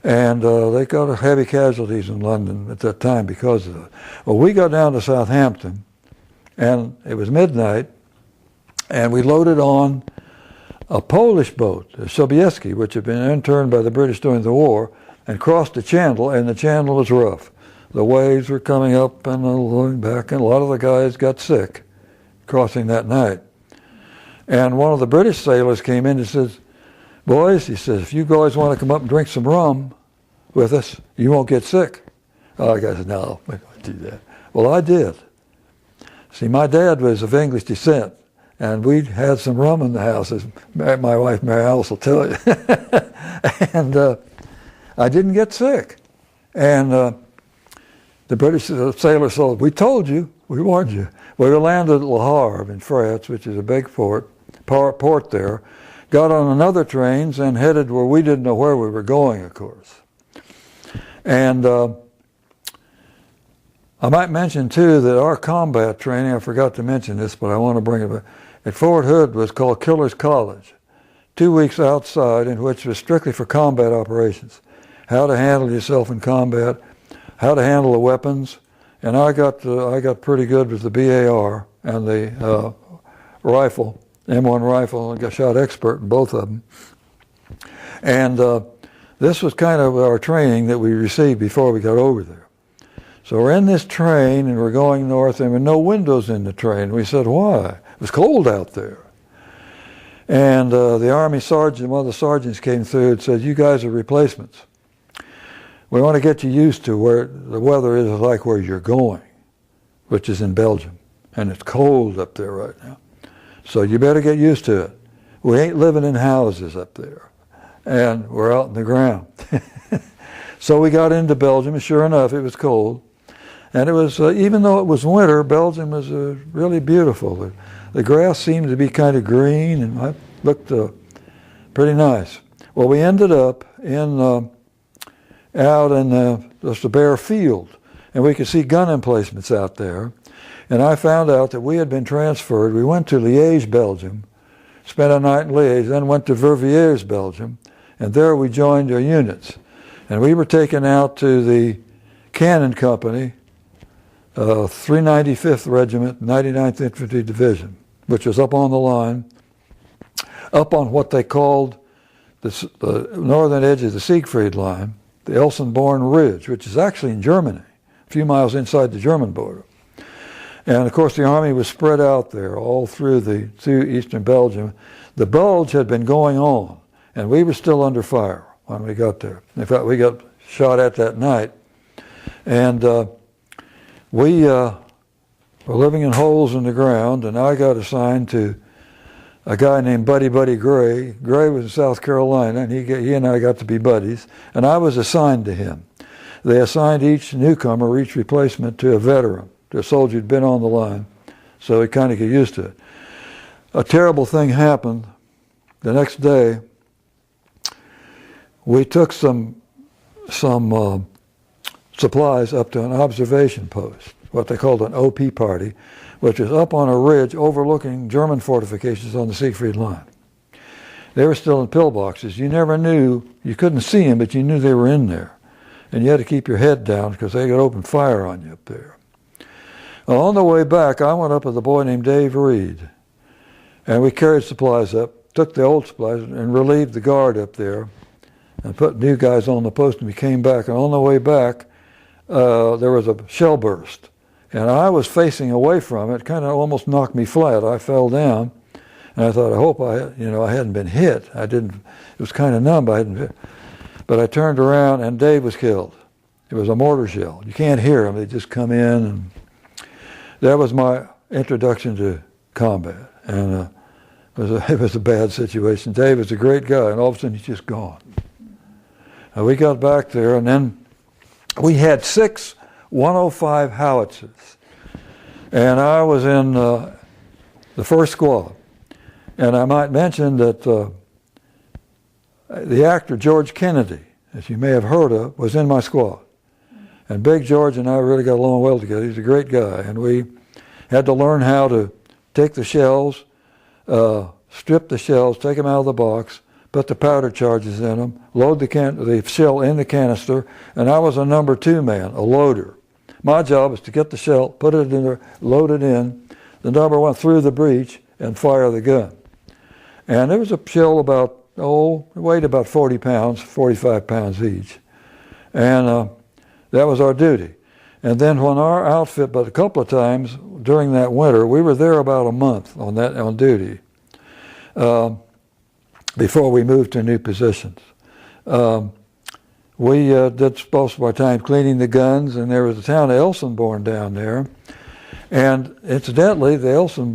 And they got heavy casualties in London at that time because of it. Well, we got down to Southampton, and it was midnight, and we loaded on a Polish boat, the Sobieski, which had been interned by the British during the war, and crossed the channel, and the channel was rough. The waves were coming up and going back, and a lot of the guys got sick crossing that night. And one of the British sailors came in and says, "Boys," he says, "if you guys want to come up and drink some rum with us, you won't get sick." Oh, I said, "No, we don't do that." Well, I did. See, my dad was of English descent, and we had some rum in the house, as my wife Mary Alice will tell you. And I didn't get sick. And the British sailor said, "We told you, we warned you." We landed at Le Havre in France, which is a big port there, got on another trains and headed where we didn't know where we were going, of course. And I might mention, too, that our combat training, I forgot to mention this, but I want to bring it back, at Fort Hood was called Killer's College. 2 weeks outside, in which was strictly for combat operations. How to handle yourself in combat, how to handle the weapons, and I got pretty good with the BAR and the rifle, M1 rifle, and got shot expert in both of them. And this was kind of our training that we received before we got over there. So we're in this train and we're going north, and there were no windows in the train. We said, "Why?" It was cold out there. And the Army sergeant, one of the sergeants came through and said, "You guys are replacements. We want to get you used to where the weather is like where you're going," which is in Belgium. And it's cold up there right now. So you better get used to it. We ain't living in houses up there. And we're out in the ground. So we got into Belgium, and sure enough, it was cold. And it was, even though it was winter, Belgium was really beautiful. The grass seemed to be kind of green, and it looked pretty nice. Well, we ended up out in just a bare field, and we could see gun emplacements out there. And I found out that we had been transferred. We went to Liège, Belgium, spent a night in Liège, then went to Verviers, Belgium, and there we joined our units. And we were taken out to the Cannon Company, 395th Regiment, 99th Infantry Division, which was up on the line, up on what they called the northern edge of the Siegfried Line, the Elsenborn Ridge, which is actually in Germany, a few miles inside the German border. And of course the Army was spread out there all through eastern Belgium. The Bulge had been going on, and we were still under fire when we got there. In fact, we got shot at that night. And we were living in holes in the ground, and I got assigned to a guy named Buddy Gray. Gray was in South Carolina, and he and I got to be buddies, and I was assigned to him. They assigned each newcomer, each replacement, to a veteran, to a soldier who'd been on the line, so he kind of got used to it. A terrible thing happened. The next day, we took some supplies up to an observation post, what they called an OP party, which was up on a ridge overlooking German fortifications on the Siegfried Line. They were still in pillboxes. You never knew, you couldn't see them, but you knew they were in there. And you had to keep your head down because they could open fire on you up there. Well, on the way back, I went up with a boy named Dave Reed, and we carried supplies up, took the old supplies and relieved the guard up there and put new guys on the post, and we came back. And on the way back, there was a shell burst. And I was facing away from it, kind of almost knocked me flat. I fell down, and I thought, I hope I hadn't been hit. It was kind of numb, I hadn't been. But I turned around, and Dave was killed. It was a mortar shell. You can't hear them, they just come in. And that was my introduction to combat. And it was a bad situation. Dave was a great guy, and all of a sudden he's just gone. We got back there, and then we had 6 105 howitzers, and I was in the first squad. And I might mention that the actor George Kennedy, as you may have heard of, was in my squad. And Big George and I really got along well together. He's a great guy, and we had to learn how to take the shells, strip the shells, take them out of the box, put the powder charges in them, load the shell in the canister, and I was a number 2 man, a loader. My job was to get the shell, put it in there, load it in, the number went through the breech, and fire the gun. And it was a shell about, it weighed about 40 pounds, 45 pounds each. And that was our duty. And then when our outfit, but a couple of times during that winter, we were there about a month on duty before we moved to new positions. We did most of our time cleaning the guns, and there was a town of Elsonborn down there. And incidentally, the Elsonborn